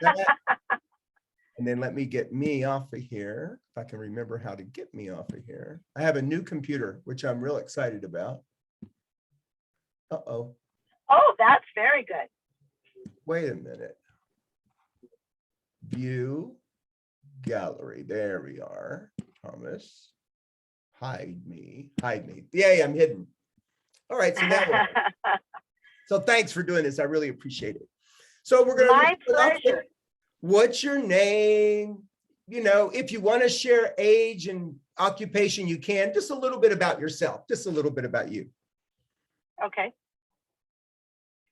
That, and then let me get me off of here. If I can remember how to get me off of here. I have a new computer, which I'm real excited about. Uh-oh. Oh, that's very good. Wait a minute. View gallery. There we are. Thomas. Hide me. Hide me. Yay, I'm hidden. All right. So now so thanks for doing this. I really appreciate it. So we're going to My pleasure. What's your name? You know, if you want to share age and occupation, you can. Just a little bit about yourself. Just a little bit about you. Okay.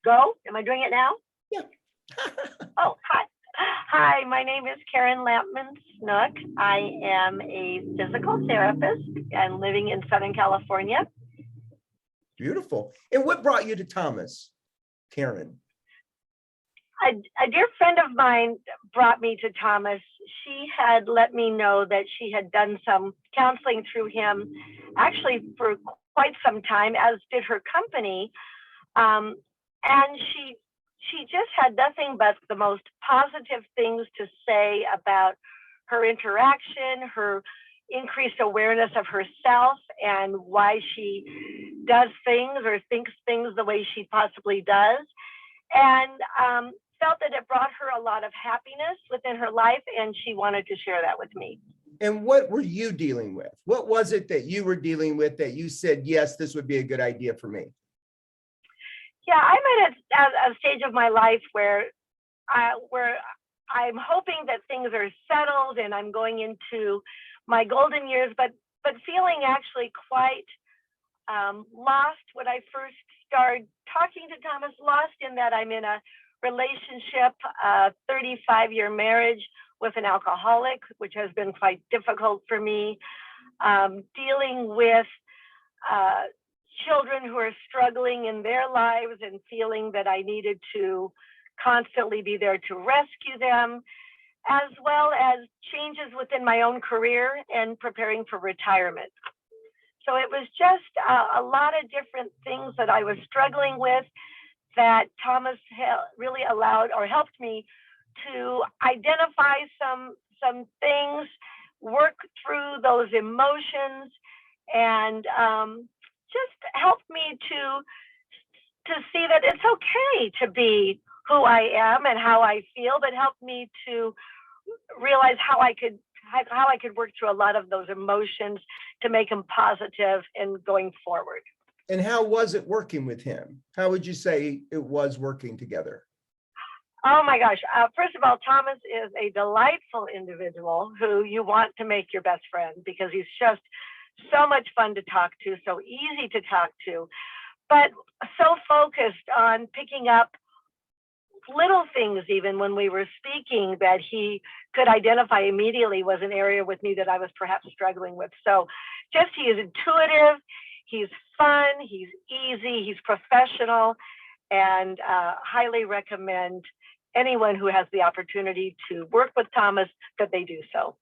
Go. Am I doing it now? Yeah. Oh, hi. Hi, my name is Karin Lampman Snook. I am a physical therapist and living in Southern California. Beautiful. And what brought you to Thomas, Karin? A dear friend of mine brought me to Thomas. She had let me know that she had done some counseling through him, actually for quite some time, as did her company. And she just had nothing but the most positive things to say about her interaction, her increased awareness of herself, and why she does things or thinks things the way she possibly does. And felt that it brought her a lot of happiness within her life, and she wanted to share that with me. And what were you dealing with? What was it that you were dealing with that you said, yes, this would be a good idea for me? Yeah, I'm at a stage of my life where I'm hoping that things are settled and I'm going into my golden years, but feeling actually quite lost when I first started talking to Thomas, lost in that I'm in a relationship, a 35-year marriage with an alcoholic, which has been quite difficult for me, dealing with children who are struggling in their lives and feeling that I needed to constantly be there to rescue them, as well as changes within my own career and preparing for retirement. So it was just a lot of different things that I was struggling with that Thomas really allowed or helped me to identify some things, work through those emotions, and just helped me to see that it's okay to be who I am and how I feel, but helped me to realize how I could work through a lot of those emotions to make them positive and going forward. And how was it working with him? How would you say it was working together? Oh my gosh. First of all, Thomas is a delightful individual who you want to make your best friend because he's just so much fun to talk to, so easy to talk to, but so focused on picking up little things even when we were speaking that he could identify immediately was an area with me that I was perhaps struggling with. So just he is intuitive, he's fun, he's easy, he's professional, and highly recommend anyone who has the opportunity to work with Thomas that they do so.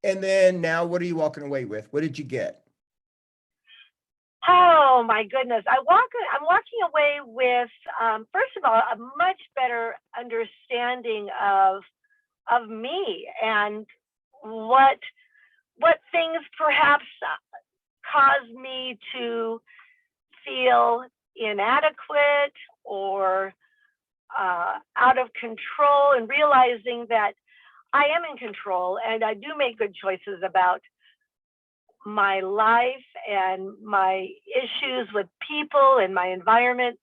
And then now what are you walking away with? What did you get? Oh my goodness. I'm walking away with, first of all, a much better understanding of me and what things perhaps cause me to feel inadequate or out of control, and realizing that I am in control and I do make good choices about my life and my issues with people and my environment,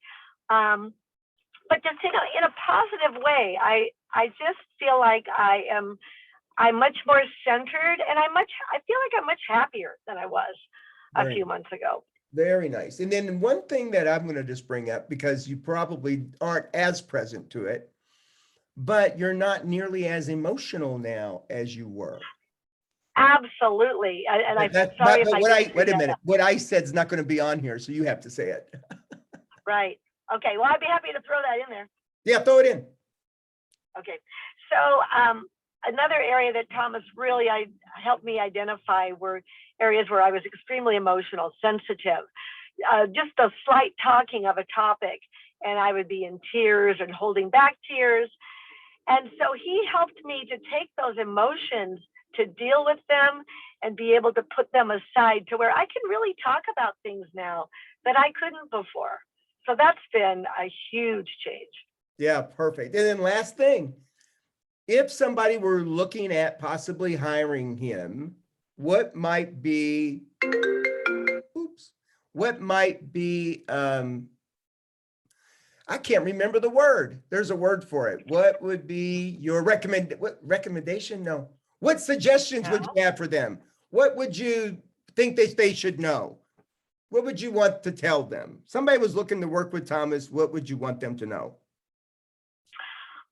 but just in a positive way. I just feel like I'm much more centered, and I feel like I'm much happier than I was a few months ago. Very nice. And then one thing that I'm going to just bring up, because you probably aren't as present to it, but you're not nearly as emotional now as you were. Absolutely. And I'm sorry if I wait a minute. What I said is not going to be on here, so you have to say it. Right. Okay. Well, I'd be happy to throw that in there. Yeah, throw it in. Okay. So another area that Thomas really helped me identify were areas where I was extremely emotional, sensitive. Just the slight talking of a topic, and I would be in tears and holding back tears. And so he helped me to take those emotions, to deal with them and be able to put them aside to where I can really talk about things now that I couldn't before. So that's been a huge change. Yeah, perfect. And then last thing, if somebody were looking at possibly hiring him, what might be, what might be, I can't remember the word. There's a word for it. What would be your recommendation? No. What suggestions would you have for them? What would you think they should know? What would you want to tell them? Somebody was looking to work with Thomas. What would you want them to know?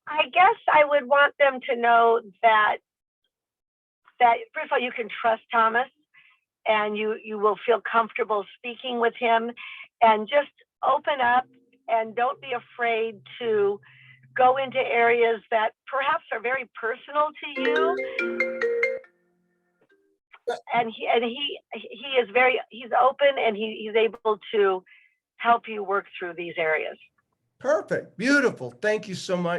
I guess I would want them to know that first of all, you can trust Thomas, and you will feel comfortable speaking with him, and just open up and don't be afraid to go into areas that perhaps are very personal to you. And he's open, and he's able to help you work through these areas. Perfect. Beautiful. Thank you so much.